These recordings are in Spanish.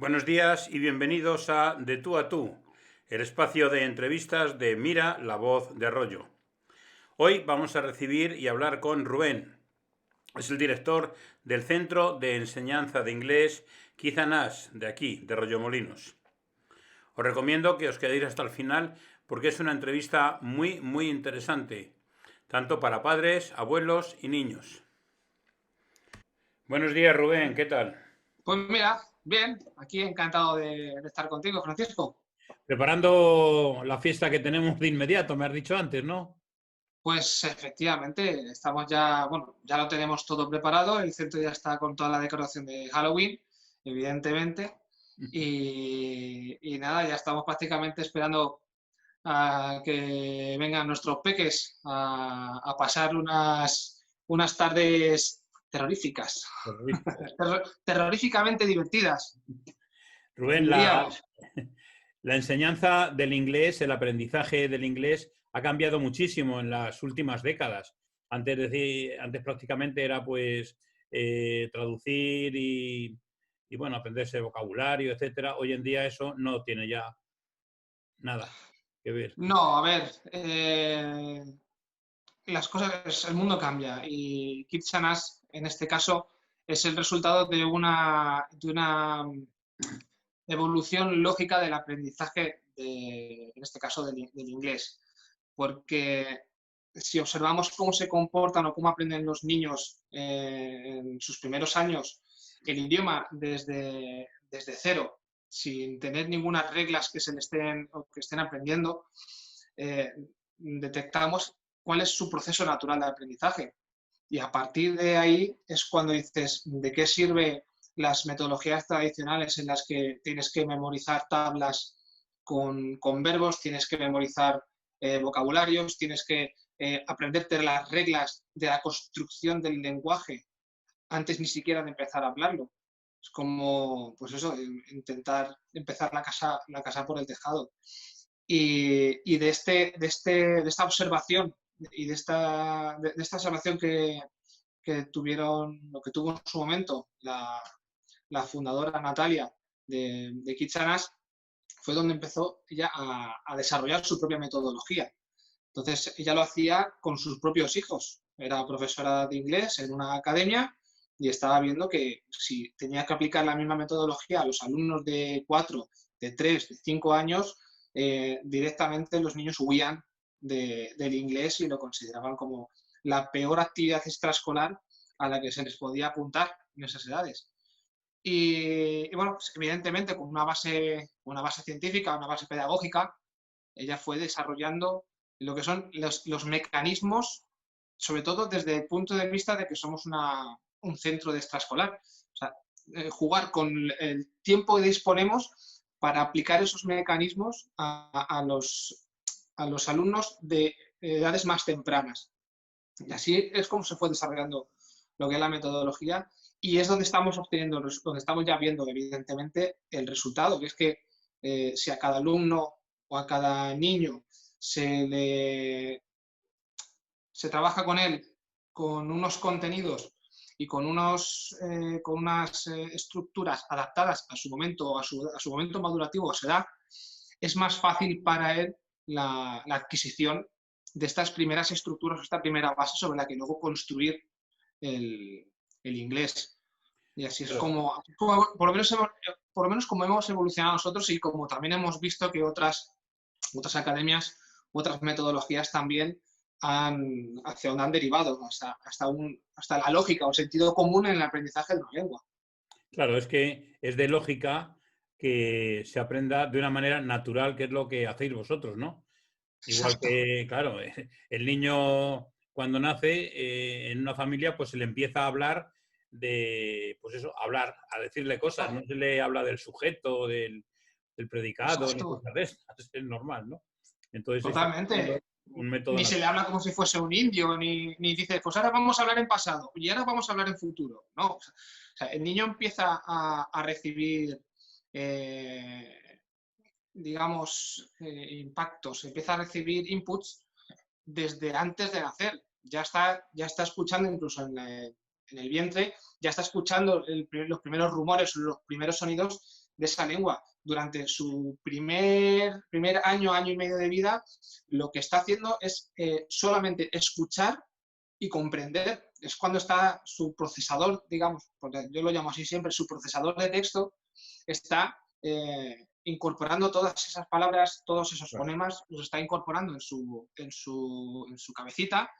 Buenos días y bienvenidos a Tú, el espacio de entrevistas de Mira, la voz de Arroyo. Hoy vamos a recibir y hablar con Rubén. Es el director del Centro de Enseñanza de Inglés Kizanas, de aquí, de Arroyomolinos. Os recomiendo que os quedéis hasta el final porque es una entrevista muy interesante, tanto para padres, abuelos y niños. Buenos días, Rubén, ¿qué tal? Pues mira, bien, aquí encantado de estar contigo, Francisco. Preparando la fiesta que tenemos de inmediato, me has dicho antes, ¿no? Pues efectivamente, estamos ya, bueno, ya lo tenemos todo preparado, el centro ya está con toda la decoración de Halloween, evidentemente, y nada, ya estamos prácticamente esperando a que vengan nuestros peques a pasar unas tardes terroríficas, terroríficamente divertidas, Rubén, diríamos. la enseñanza del inglés, el aprendizaje del inglés ha cambiado muchísimo en las últimas décadas. Antes prácticamente era pues traducir y bueno, aprenderse vocabulario, etcétera. Hoy en día eso no tiene ya nada que ver. No, a ver, las cosas, el mundo cambia y Kitsanas, en este caso, es el resultado de una evolución lógica del aprendizaje, en este caso, del inglés. Porque si observamos cómo se comportan o cómo aprenden los niños en sus primeros años el idioma desde cero, sin tener ninguna reglas que se le estén o que estén aprendiendo, detectamos cuál es su proceso natural de aprendizaje. Y a partir de ahí es cuando dices, ¿de qué sirve las metodologías tradicionales en las que tienes que memorizar tablas con verbos, tienes que memorizar vocabularios, tienes que aprenderte las reglas de la construcción del lenguaje antes ni siquiera de empezar a hablarlo? Es como, pues eso, intentar empezar la casa por el tejado. Y de esta observación y de esta observación que tuvieron, lo que tuvo en su momento la fundadora Natalia de Kitsanas, fue donde empezó ella a desarrollar su propia metodología. Entonces, ella lo hacía con sus propios hijos. Era profesora de inglés en una academia y estaba viendo que si tenía que aplicar la misma metodología a los alumnos de 4, de 3, de 5 años, directamente los niños huían del inglés y lo consideraban como la peor actividad extraescolar a la que se les podía apuntar en esas edades. Y bueno, pues evidentemente con una base científica, una base pedagógica, ella fue desarrollando lo que son los mecanismos, sobre todo desde el punto de vista de que somos un centro de extraescolar. O sea, jugar con el tiempo que disponemos para aplicar esos mecanismos a los alumnos de edades más tempranas. Y así es como se fue desarrollando lo que es la metodología y es donde estamos obteniendo, donde estamos ya viendo evidentemente el resultado, que es que si a cada alumno o a cada niño se trabaja con él con unos contenidos y con unas estructuras adaptadas a su momento, a su momento madurativo, a su edad, es más fácil para él la adquisición de estas primeras estructuras, esta primera base sobre la que luego construir el, el inglés. Y así es Claro. como por lo menos como hemos evolucionado nosotros y como también hemos visto que otras academias, otras metodologías también hacia donde han derivado, hasta la lógica o sentido común en el aprendizaje de una lengua. Claro, es que es de lógica que se aprenda de una manera natural, que es lo que hacéis vosotros, ¿no? Igual Exacto. que, claro, el niño cuando nace en una familia, pues se le empieza a hablar de, pues eso, hablar, a decirle cosas, no se le habla del sujeto, del predicado, ni Exacto. cosas de esas, es normal, ¿no? Entonces está haciendo Totalmente. un método Ni se le natural. habla como si fuese un indio, ni dice, pues ahora vamos a hablar en pasado y ahora vamos a hablar en futuro. No, o sea, el niño empieza a recibir, digamos, impactos, empieza a recibir inputs desde antes de nacer. Ya está escuchando incluso en el vientre, ya está escuchando los primeros rumores, los primeros sonidos de esa lengua. Durante su primer año, año y medio de vida, lo que está haciendo es solamente escuchar y comprender. Es cuando está su procesador, digamos, porque yo lo llamo así siempre, su procesador de texto está incorporando todas esas palabras, todos esos fonemas, los está incorporando en su cabecita.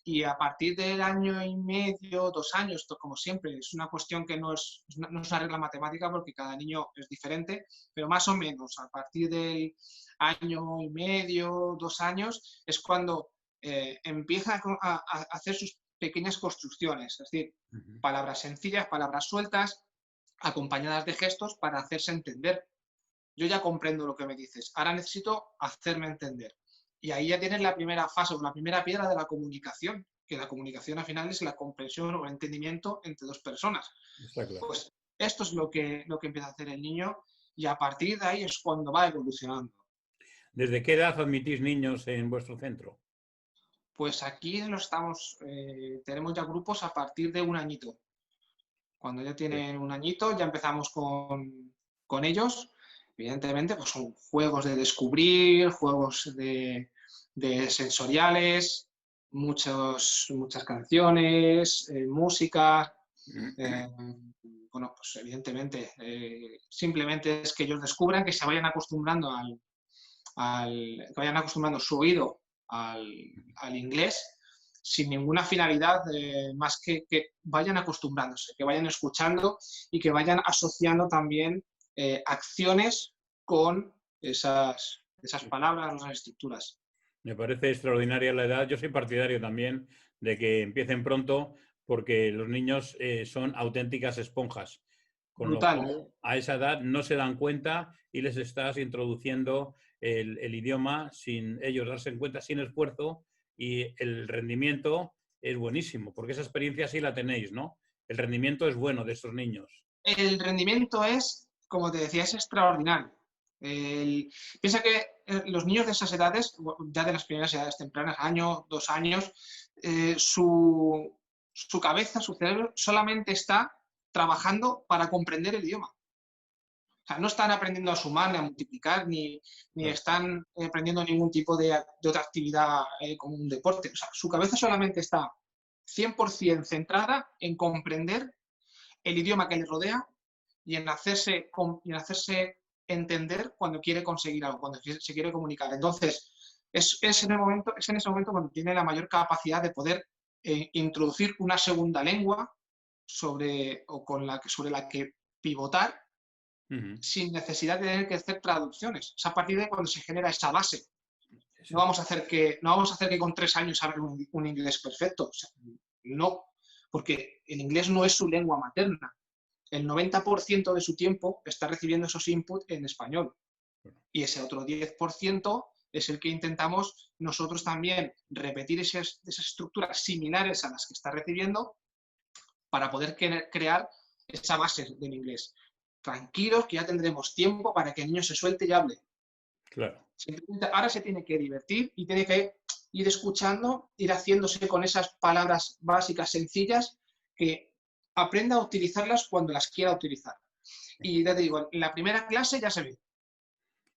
Y a partir del año y medio, 2 años, esto como siempre, es una cuestión que no es una regla matemática porque cada niño es diferente, pero más o menos a partir del año y medio, 2 años, es cuando empieza a hacer sus pequeñas construcciones, es decir, palabras sencillas, palabras sueltas, acompañadas de gestos para hacerse entender. Yo ya comprendo lo que me dices, ahora necesito hacerme entender. Y ahí ya tienes la primera fase, o la primera piedra de la comunicación, que la comunicación al final es la comprensión o el entendimiento entre dos personas. Está claro. Pues esto es lo que empieza a hacer el niño y a partir de ahí es cuando va evolucionando. ¿Desde qué edad admitís niños en vuestro centro? Pues aquí tenemos ya grupos a partir de 1 añito. Cuando ya tienen 1 añito ya empezamos con ellos. Evidentemente, pues son juegos de descubrir, juegos de sensoriales, muchas canciones, música. Bueno, pues evidentemente, simplemente es que ellos descubran, que se vayan acostumbrando que vayan acostumbrando su oído al inglés sin ninguna finalidad más que vayan acostumbrándose, que vayan escuchando y que vayan asociando también acciones con esas palabras, esas estructuras. Me parece extraordinaria la edad. Yo soy partidario también de que empiecen pronto porque los niños son auténticas esponjas. Con lo Brutal. cual, a esa edad no se dan cuenta y les estás introduciendo el idioma sin ellos darse cuenta, sin esfuerzo, y el rendimiento es buenísimo, porque esa experiencia sí la tenéis, ¿no? El rendimiento es bueno de estos niños. El rendimiento es, como te decía, es extraordinario. Piensa que los niños de esas edades, ya de las primeras edades tempranas, 1, 2 años, su cabeza, su cerebro, solamente está trabajando para comprender el idioma. O sea, no están aprendiendo a sumar, ni a multiplicar, ni están aprendiendo ningún tipo de otra actividad como un deporte. O sea, su cabeza solamente está 100% centrada en comprender el idioma que le rodea y en hacerse entender cuando quiere conseguir algo, cuando se quiere comunicar. Entonces, es en ese momento cuando tiene la mayor capacidad de poder introducir una segunda lengua sobre la que pivotar sin necesidad de tener que hacer traducciones. Es a partir de cuando se genera esa base. No vamos a hacer que con 3 años hable un inglés perfecto. O sea, no, porque el inglés no es su lengua materna. El 90% de su tiempo está recibiendo esos inputs en español. Y ese otro 10% es el que intentamos nosotros también repetir esas estructuras similares a las que está recibiendo para poder crear esa base del inglés. Tranquilos, que ya tendremos tiempo para que el niño se suelte y hable. Claro. Simplemente ahora se tiene que divertir y tiene que ir escuchando, ir haciéndose con esas palabras básicas, sencillas, que aprenda a utilizarlas cuando las quiera utilizar. Y ya te digo, en la primera clase ya se ve.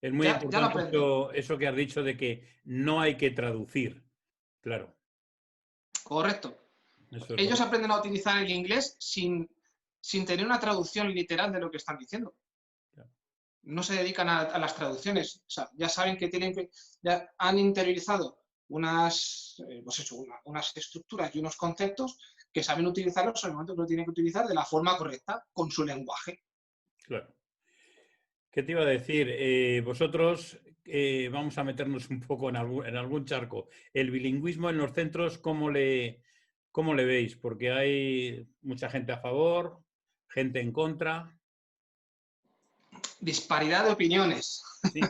Es muy Ya lo importante aprende. eso que has dicho de que no hay que traducir. Claro. Correcto. Eso es Ellos verdad. aprenden a utilizar el inglés sin tener una traducción literal de lo que están diciendo. Claro. No se dedican a las traducciones. O sea, ya saben que ya han interiorizado unas estructuras y unos conceptos que saben utilizarlos en el momento que lo tienen que utilizar de la forma correcta, con su lenguaje. Claro. ¿Qué te iba a decir? Vosotros, vamos a meternos un poco en algún charco. El bilingüismo en los centros, ¿cómo le veis? Porque hay mucha gente a favor, gente en contra. Disparidad de opiniones. Sí.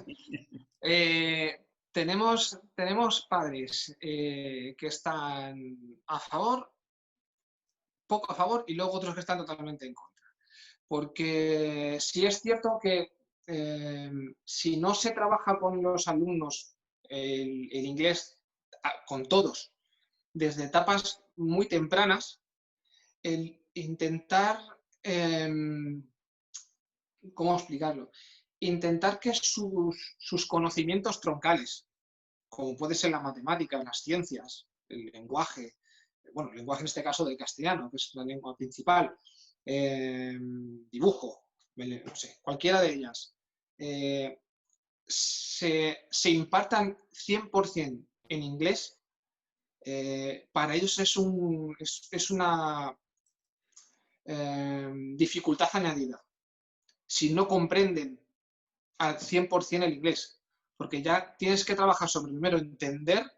Tenemos padres que están a favor, poco a favor, y luego otros que están totalmente en contra. Porque sí es cierto que si no se trabaja con los alumnos el inglés, con todos, desde etapas muy tempranas, el intentar ¿cómo explicarlo? Intentar que sus conocimientos troncales, como puede ser la matemática, las ciencias, el lenguaje, bueno, el lenguaje en este caso del castellano, que es la lengua principal, dibujo, no sé, cualquiera de ellas, se impartan 100% en inglés, para ellos es una dificultad añadida. Si no comprenden al 100% el inglés, porque ya tienes que trabajar sobre primero entender,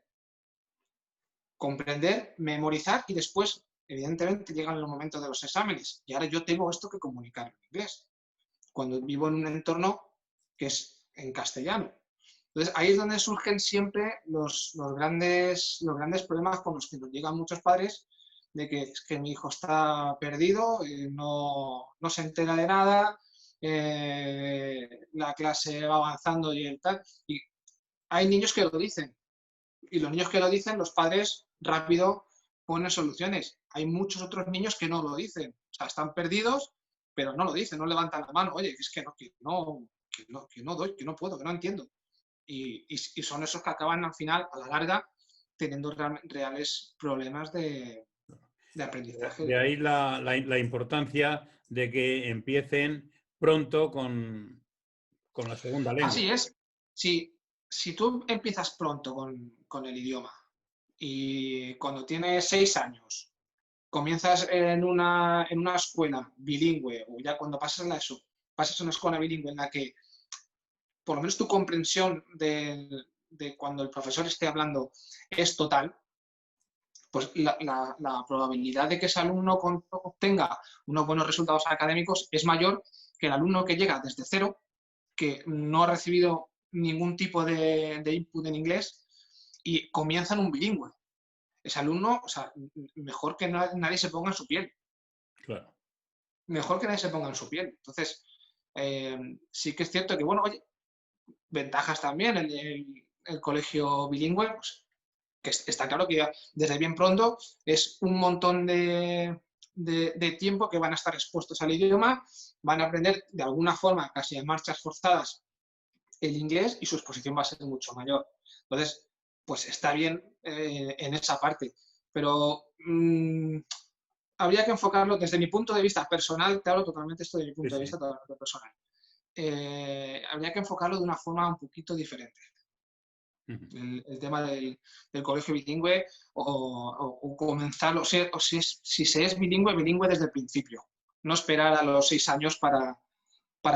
comprender, memorizar y después, evidentemente, llegan los momentos de los exámenes. Y ahora yo tengo esto que comunicar en inglés, cuando vivo en un entorno que es en castellano. Entonces, ahí es donde surgen siempre los grandes problemas con los que nos llegan muchos padres, de que es que mi hijo está perdido, no se entera de nada, la clase va avanzando y el tal. Y hay niños que lo dicen, y los niños que lo dicen, los padres rápido ponen soluciones. Hay muchos otros niños que no lo dicen, o sea, están perdidos, pero no lo dicen, no levantan la mano, oye, es que no doy, que no puedo, que no entiendo. Y son esos que acaban al final, a la larga, teniendo reales problemas de aprendizaje. De ahí la importancia de que empiecen pronto con la segunda lengua. Así es. Si tú empiezas pronto con el idioma y cuando tienes 6 años comienzas en una escuela bilingüe o ya cuando pasas a ESO, pasas a una escuela bilingüe en la que por lo menos tu comprensión de cuando el profesor esté hablando es total, pues la probabilidad de que ese alumno obtenga unos buenos resultados académicos es mayor que el alumno que llega desde cero, que no ha recibido ningún tipo de input en inglés y comienza en un bilingüe. Ese alumno, o sea, mejor que nadie se ponga en su piel. Claro. Mejor que nadie se ponga en su piel. Entonces, sí que es cierto que, bueno, oye, ventajas también el colegio bilingüe, pues, que está claro que desde bien pronto es un montón de tiempo que van a estar expuestos al idioma, van a aprender de alguna forma, casi en marchas forzadas, el inglés y su exposición va a ser mucho mayor. Entonces, pues está bien en esa parte. Pero habría que enfocarlo desde mi punto de vista personal, te hablo totalmente esto de mi punto Sí, de sí. vista totalmente personal. Habría que enfocarlo de una forma un poquito diferente. El tema del colegio bilingüe o comenzar, si se es bilingüe, bilingüe desde el principio. No esperar a los 6 años para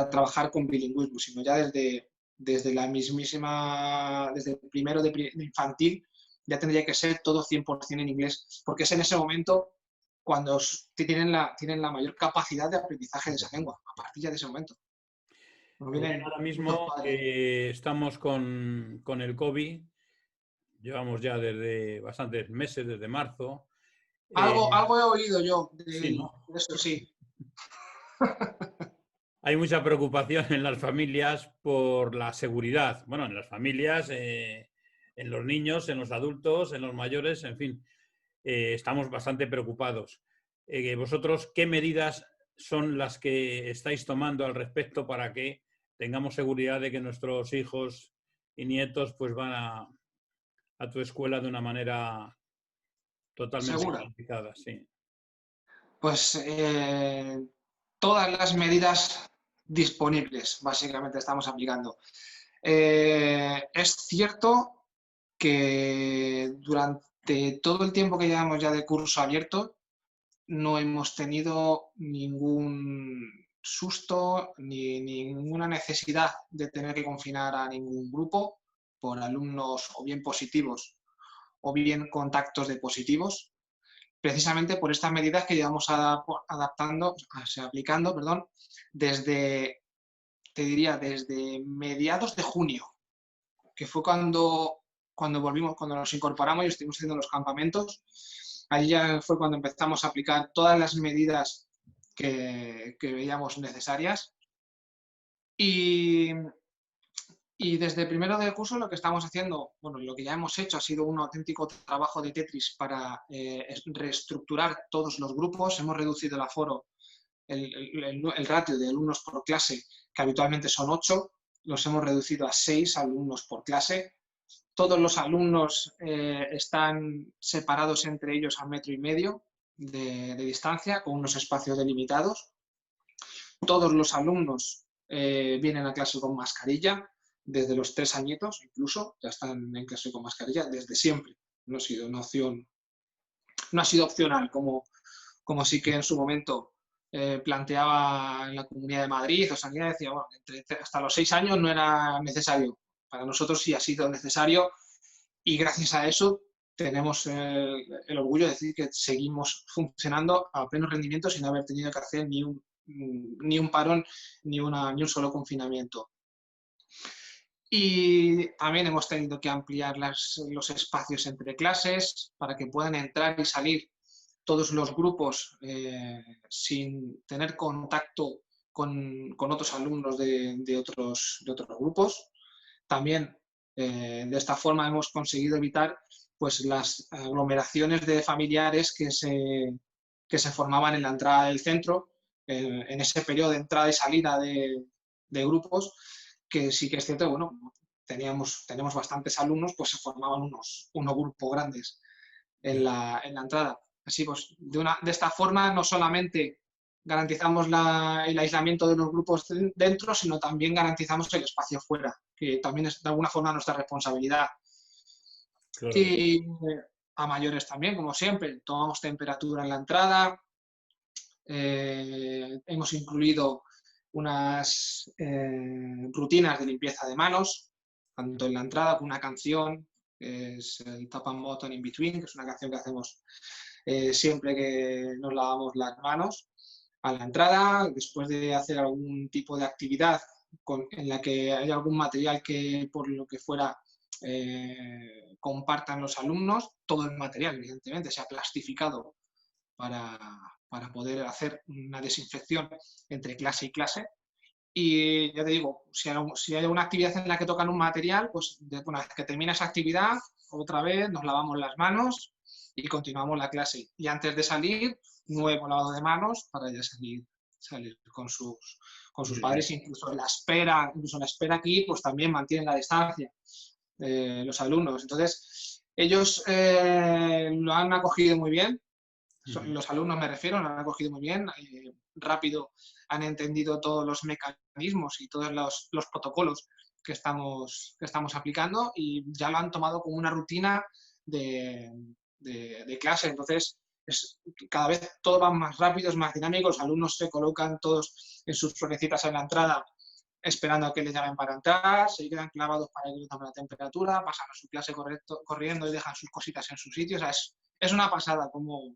trabajar con bilingüismo, sino ya desde la mismísima, desde el primero de infantil, ya tendría que ser todo 100% en inglés, porque es en ese momento cuando tienen la mayor capacidad de aprendizaje de esa lengua, a partir ya de ese momento. Nos Rubén, vienen ahora muchos mismo padres. estamos con el COVID, llevamos ya desde bastantes meses, desde marzo. Algo he oído yo Sí, ¿no? de eso, sí. Hay mucha preocupación en las familias por la seguridad. Bueno, en las familias, en los niños, en los adultos, en los mayores, en fin, estamos bastante preocupados. ¿Vosotros qué medidas son las que estáis tomando al respecto para que tengamos seguridad de que nuestros hijos y nietos pues van a tu escuela de una manera totalmente Segura. garantizada? Sí. Pues todas las medidas disponibles, básicamente, estamos aplicando. Es cierto que durante todo el tiempo que llevamos ya de curso abierto, no hemos tenido ningún susto ni ninguna necesidad de tener que confinar a ningún grupo por alumnos o bien positivos o bien contactos de positivos, precisamente por estas medidas que llevamos aplicando, perdón, desde, te diría, desde mediados de junio, que fue cuando volvimos, cuando nos incorporamos y estuvimos haciendo los campamentos. Ahí ya fue cuando empezamos a aplicar todas las medidas que veíamos necesarias. Y desde primero de curso lo que estamos haciendo, bueno, lo que ya hemos hecho ha sido un auténtico trabajo de Tetris para reestructurar todos los grupos. Hemos reducido el aforo el ratio de alumnos por clase, que habitualmente son 8, los hemos reducido a 6 alumnos por clase. Todos los alumnos están separados entre ellos a 1,5 metros de distancia, con unos espacios delimitados. Todos los alumnos vienen a clase con mascarilla, desde los 3 añitos incluso, ya están en clase con mascarilla desde siempre. No ha sido una opción, no ha sido opcional, como sí que en su momento planteaba en la Comunidad de Madrid o Sanidad, decía, bueno, hasta los 6 años no era necesario. Para nosotros sí ha sido necesario y gracias a eso tenemos el orgullo de decir que seguimos funcionando a pleno rendimiento sin haber tenido que hacer ni un parón ni un solo confinamiento. Y también hemos tenido que ampliar los espacios entre clases para que puedan entrar y salir todos los grupos sin tener contacto con otros alumnos de otros grupos. También de esta forma hemos conseguido evitar pues, las aglomeraciones de familiares que se formaban en la entrada del centro, en ese periodo de entrada y salida de grupos, que sí que es cierto, bueno, tenemos bastantes alumnos, pues se formaban unos grupos grandes en la entrada. Así pues, de esta forma no solamente garantizamos el aislamiento de los grupos dentro, sino también garantizamos el espacio fuera, que también es de alguna forma nuestra responsabilidad. Claro. Y a mayores también, como siempre, tomamos temperatura en la entrada, hemos incluido unas rutinas de limpieza de manos, tanto en la entrada como una canción, que es el Tap and Button in Between, que es una canción que hacemos siempre que nos lavamos las manos a la entrada, después de hacer algún tipo de actividad en la que hay algún material que por lo que fuera compartan los alumnos, todo el material evidentemente se ha plastificado para poder hacer una desinfección entre clase y clase. Y ya te digo, si hay alguna actividad en la que tocan un material, pues una vez que termina esa actividad, otra vez nos lavamos las manos y continuamos la clase. Y antes de salir, nuevo lavado de manos para ya salir con sus padres. Incluso en la espera aquí, pues también mantienen la distancia los alumnos. Entonces, ellos lo han acogido muy bien. Los alumnos, me refiero, lo han acogido muy bien. Rápido han entendido todos los mecanismos y todos los protocolos que estamos aplicando y ya lo han tomado como una rutina de clase. Entonces, cada vez todo va más rápido, es más dinámico. Los alumnos se colocan todos en sus florecitas en la entrada esperando a que les llamen para entrar, se quedan clavados para que les tomen la temperatura, pasan a su clase corriendo y dejan sus cositas en su sitio. O sea, es una pasada como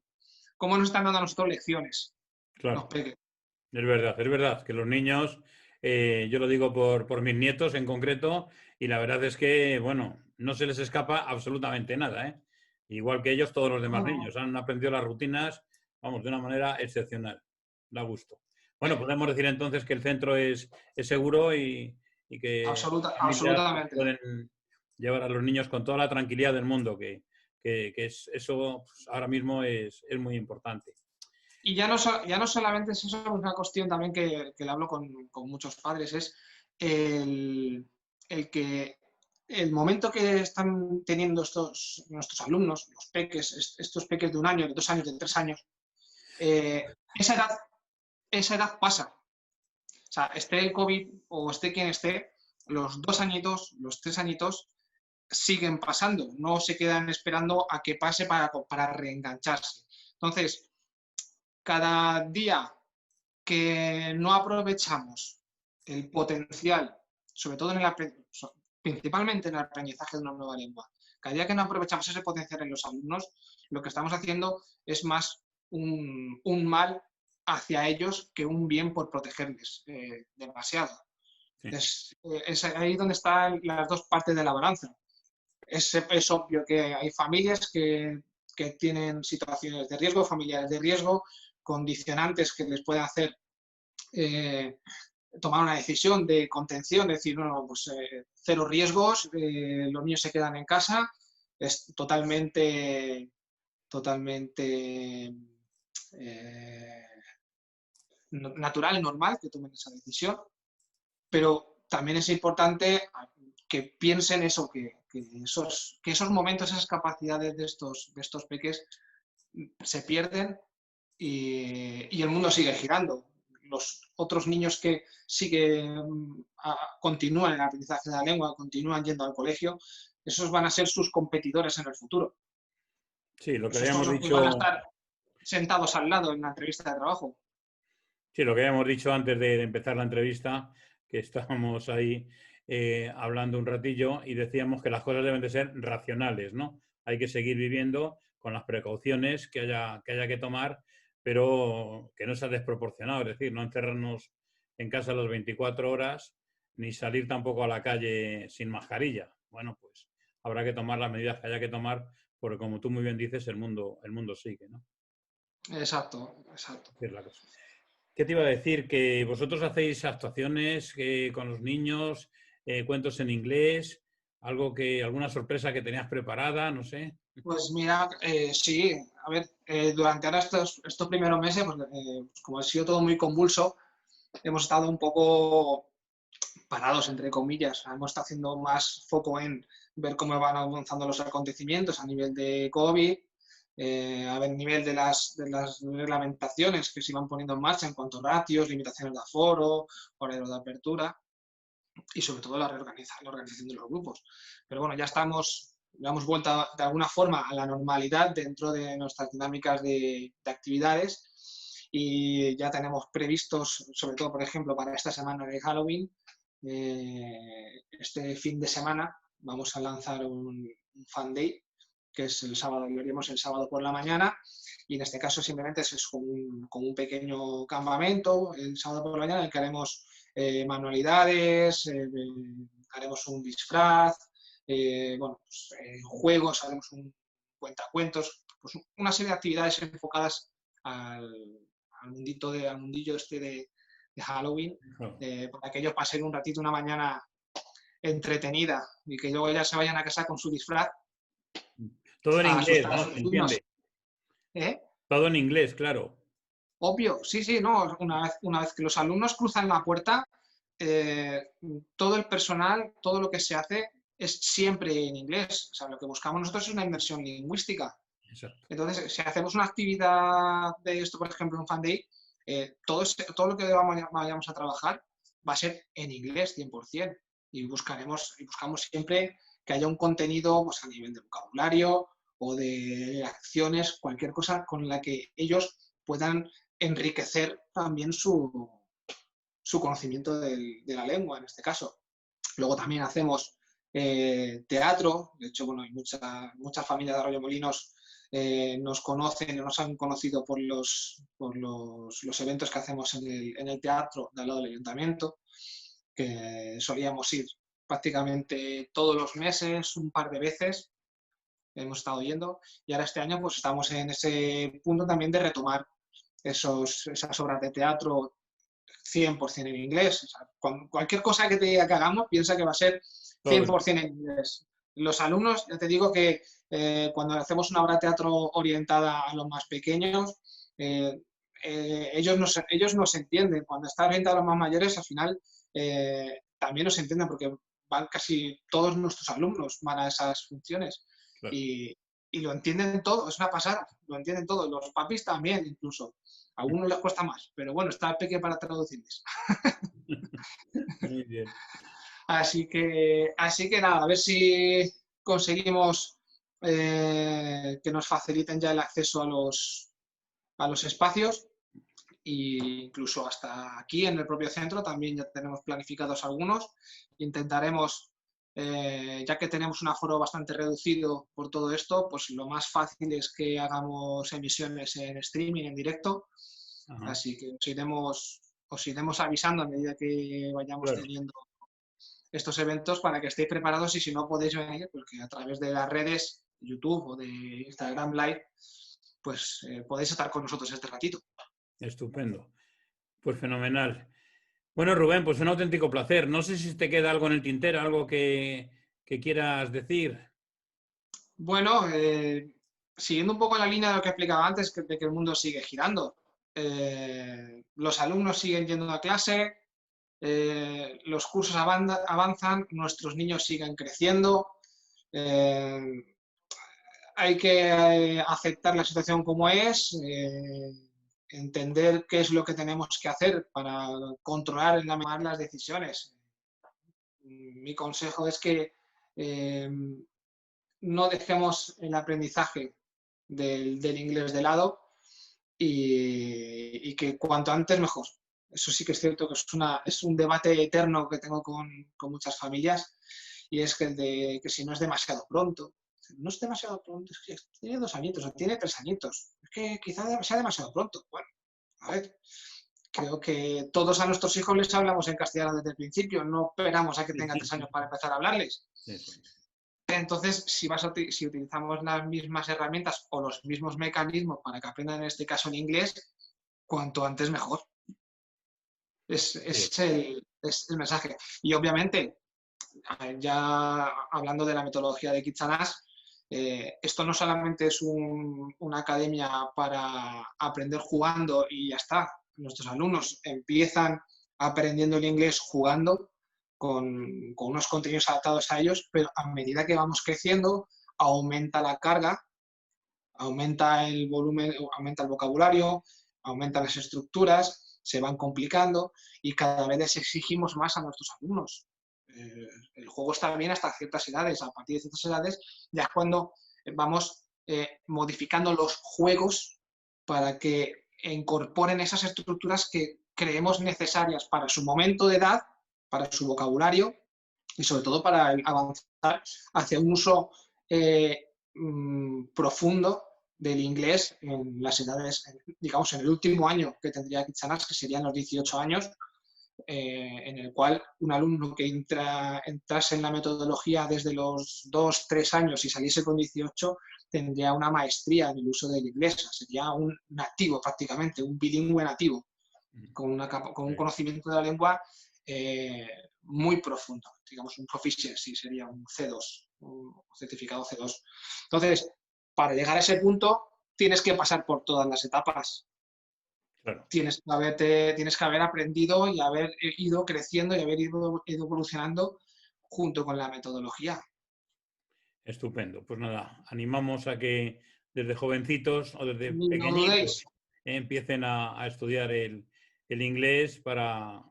nos están dando a nosotros lecciones. Claro. Es verdad que los niños, yo lo digo por mis nietos en concreto, y la verdad es que, bueno, no se les escapa absolutamente nada, ¿eh? Igual que ellos, todos los demás niños han aprendido las rutinas, vamos, de una manera excepcional. Da gusto. Bueno, podemos decir entonces que el centro es seguro y que absolutamente pueden llevar a los niños con toda la tranquilidad del mundo, que eso pues, ahora mismo es muy importante. Y ya no solamente es eso, es una cuestión también que le hablo con muchos padres, es el que el momento que están teniendo nuestros alumnos, los peques, estos peques de 1 año, de 2 años, de 3 años, esa edad pasa. O sea, esté el COVID o esté quien esté, los 2 añitos, los 3 añitos siguen pasando, no se quedan esperando a que pase para reengancharse. Entonces, cada día que no aprovechamos el potencial, sobre todo principalmente en el aprendizaje de una nueva lengua, cada día que no aprovechamos ese potencial en los alumnos, lo que estamos haciendo es más un mal hacia ellos que un bien por protegerles demasiado. Sí. Es ahí donde están las dos partes de la balanza. Es obvio que hay familias que tienen situaciones de riesgo, familiares de riesgo, condicionantes que les pueden hacer tomar una decisión de contención, decir, no, pues cero riesgos, los niños se quedan en casa, es totalmente natural y normal que tomen esa decisión, pero también es importante que piensen eso, que esos momentos, esas capacidades de estos peques se pierden y el mundo sigue girando. Los otros niños que continúan el aprendizaje de la lengua, continúan yendo al colegio, esos van a ser sus competidores en el futuro. Sí, lo que Esos habíamos son los que van a dicho, estar sentados al lado en la entrevista de trabajo. sí, lo que habíamos dicho antes de empezar la entrevista, que estábamos ahí hablando un ratillo y decíamos que las cosas deben de ser racionales, ¿no? Hay que seguir viviendo con las precauciones que haya que tomar, pero que no sea desproporcionado, es decir, no encerrarnos en casa las 24 horas ni salir tampoco a la calle sin mascarilla. Bueno, pues habrá que tomar las medidas que haya que tomar, porque como tú muy bien dices, el mundo sigue, ¿no? Exacto, exacto. Así es la cosa. ¿Qué te iba a decir? Que vosotros hacéis actuaciones con los niños, cuentos en inglés, alguna sorpresa que tenías preparada, no sé. Pues mira, sí, a ver, durante ahora estos primeros meses, pues, como ha sido todo muy convulso, hemos estado un poco parados, entre comillas. Hemos estado haciendo más foco en ver cómo van avanzando los acontecimientos a nivel de COVID, a ver, nivel de las reglamentaciones que se iban poniendo en marcha en cuanto a ratios, limitaciones de aforo, horarios de apertura y sobre todo la organización de los grupos. Pero bueno, ya hemos vuelto de alguna forma a la normalidad dentro de nuestras dinámicas de actividades y ya tenemos previstos, sobre todo, por ejemplo, para esta semana de Halloween, este fin de semana vamos a lanzar un fan day, que es el sábado, lo haríamos el sábado por la mañana, y en este caso simplemente es como un pequeño campamento el sábado por la mañana en el que haremos manualidades, haremos un disfraz, bueno, pues, juegos, haremos un cuentacuentos, pues una serie de actividades enfocadas al, al mundillo este de Halloween, No. para que ellos pasen un ratito, una mañana entretenida y que luego ya se vayan a casa con su disfraz Todo en a inglés, asustar a ¿no? sus ¿Se vecinos. entiende? ¿Eh? Todo en inglés, claro. Obvio, sí, sí, no. Una vez que los alumnos cruzan la puerta, eh, todo el personal, todo lo que se hace es siempre en inglés. O sea, lo que buscamos nosotros es una inmersión lingüística. Exacto. Entonces, si hacemos una actividad de esto, por ejemplo, un fan day, todo lo que vayamos a trabajar va a ser en inglés 100%. Y buscamos siempre que haya un contenido pues, a nivel de vocabulario o de acciones, cualquier cosa con la que ellos puedan enriquecer también su conocimiento de la lengua, en este caso. Luego también hacemos teatro, de hecho, bueno, hay muchas familias de Arroyomolinos nos conocen, nos han conocido por los eventos que hacemos en el teatro de al lado del ayuntamiento, que solíamos ir prácticamente todos los meses, un par de veces, hemos estado yendo, y ahora este año pues estamos en ese punto también de retomar esas obras de teatro 100% en inglés. O sea, cualquier cosa que te diga que hagamos, piensa que va a ser Todo. 100% en inglés. Los alumnos, ya te digo que cuando hacemos una obra de teatro orientada a los más pequeños, ellos nos entienden. Cuando está orientada a los más mayores, al final también nos entienden porque van casi todos nuestros alumnos van a esas funciones Claro. y lo entienden todo, es una pasada, lo entienden todo. Los papis también, incluso. A algunos les cuesta más, pero bueno, está el peque para traducirles. Muy bien. Así que nada, a ver si conseguimos que nos faciliten ya el acceso a los espacios e incluso hasta aquí en el propio centro también ya tenemos planificados algunos. Intentaremos, ya que tenemos un aforo bastante reducido por todo esto, pues lo más fácil es que hagamos emisiones en streaming, en directo. Ajá. Así que os iremos avisando a medida que vayamos Claro. teniendo estos eventos para que estéis preparados y si no podéis venir, porque a través de las redes, YouTube o de Instagram Live, pues podéis estar con nosotros este ratito. Estupendo. Pues fenomenal. Bueno, Rubén, pues un auténtico placer. No sé si te queda algo en el tintero, algo que quieras decir. Bueno, siguiendo un poco la línea de lo que explicaba antes, de que el mundo sigue girando. los alumnos siguen yendo a clase, los cursos avanzan, nuestros niños siguen creciendo. Hay que aceptar la situación como es, entender qué es lo que tenemos que hacer para controlar y tomar las decisiones. Mi consejo es que no dejemos el aprendizaje del inglés de lado y que cuanto antes mejor. Eso sí que es cierto que es un debate eterno que tengo con muchas familias, y es que si no es demasiado pronto. No es demasiado pronto, es que tiene 2 añitos o tiene 3 añitos. Es que quizá sea demasiado pronto. Bueno, a ver, creo que todos a nuestros hijos les hablamos en castellano desde el principio, no esperamos a que tengan 3 años para empezar a hablarles. Sí, sí. Entonces, si utilizamos las mismas herramientas o los mismos mecanismos para que aprendan, en este caso en inglés, cuanto antes mejor. Es el mensaje. Y obviamente, ya hablando de la metodología de Kitsanas, esto no solamente es una academia para aprender jugando y ya está. Nuestros alumnos empiezan aprendiendo el inglés jugando con unos contenidos adaptados a ellos, pero a medida que vamos creciendo, aumenta la carga, aumenta el volumen, aumenta el vocabulario, aumentan las estructuras, se van complicando y cada vez les exigimos más a nuestros alumnos. El juego está bien hasta ciertas edades, a partir de ciertas edades ya es cuando vamos modificando los juegos para que incorporen esas estructuras que creemos necesarias para su momento de edad, para su vocabulario y sobre todo para avanzar hacia un uso profundo del inglés en las edades, digamos, en el último año que tendría Kitsanas, que serían los 18 años, en el cual un alumno que entrase en la metodología desde los 2, 3 años y saliese con 18, tendría una maestría en el uso del inglés, sería un nativo prácticamente, un bilingüe nativo, con un conocimiento de la lengua muy profundo, digamos un proficiency, sería un C2, un certificado C2. Entonces, para llegar a ese punto, tienes que pasar por todas las etapas. Claro. Tienes que haber aprendido y haber ido creciendo y haber ido evolucionando junto con la metodología. Estupendo. Pues nada, animamos a que desde jovencitos o desde No pequeñitos dudéis. empiecen a estudiar el inglés para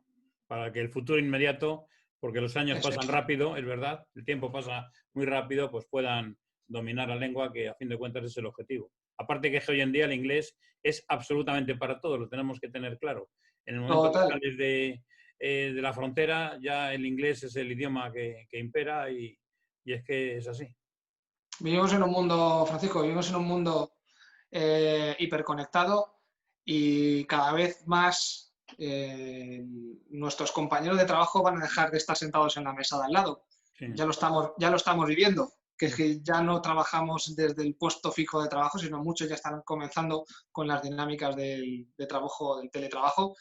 que el futuro inmediato, porque los años Eso pasan es. rápido, es verdad, el tiempo pasa muy rápido, pues puedan dominar la lengua, que a fin de cuentas es el objetivo. Aparte que hoy en día el inglés es absolutamente para todos, lo tenemos que tener claro. En el momento que Total. sales de la frontera, ya el inglés es el idioma que impera y es que es así. Vivimos en un mundo, Francisco, vivimos en un mundo hiperconectado y cada vez más nuestros compañeros de trabajo van a dejar de estar sentados en la mesa de al lado. Sí. Ya lo estamos viviendo, que es que ya no trabajamos desde el puesto fijo de trabajo, sino muchos ya están comenzando con las dinámicas del teletrabajo.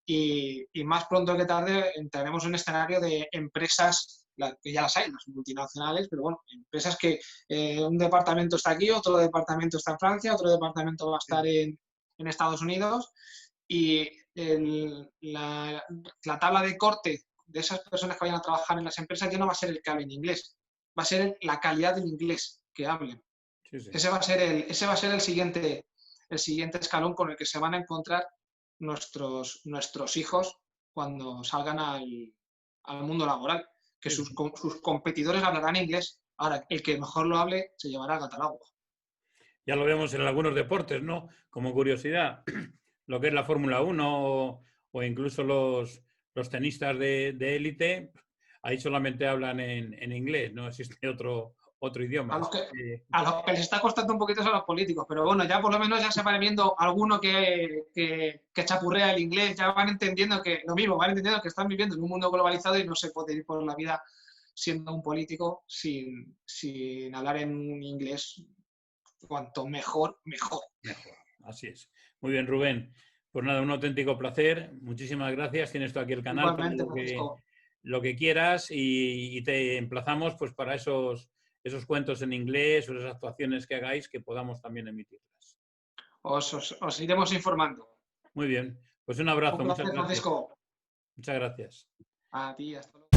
Y más pronto que tarde entraremos en un escenario de empresas, que ya las hay, las multinacionales, pero bueno, empresas que un departamento está aquí, otro departamento está en Francia, otro departamento va a estar en Estados Unidos, y la tabla de corte de esas personas que vayan a trabajar en las empresas ya no va a ser el que hablen inglés, va a ser la calidad del inglés que hablen. Sí, sí. Ese va a ser el siguiente escalón con el que se van a encontrar nuestros hijos cuando salgan al mundo laboral, que sus competidores hablarán inglés. Ahora, el que mejor lo hable se llevará el gato al agua. Ya lo vemos en algunos deportes, ¿no? Como curiosidad, lo que es la Fórmula 1 o incluso los tenistas de élite, ahí solamente hablan en inglés, no existe otro idioma. A los que les está costando un poquito son los políticos, pero bueno, ya por lo menos ya se van viendo alguno que chapurrea el inglés, ya van entendiendo que lo mismo, van entendiendo que están viviendo en un mundo globalizado y no se puede ir por la vida siendo un político sin hablar en un inglés. Cuanto mejor, mejor. Mejor, así es. Muy bien, Rubén. Pues nada, un auténtico placer. Muchísimas gracias. Tienes tú aquí el canal para lo que quieras y te emplazamos pues para esos cuentos en inglés o esas actuaciones que hagáis que podamos también emitirlas. Os iremos informando. Muy bien. Pues un abrazo. Un Muchas placer, gracias. Francisco. Muchas gracias. A ti, hasta luego.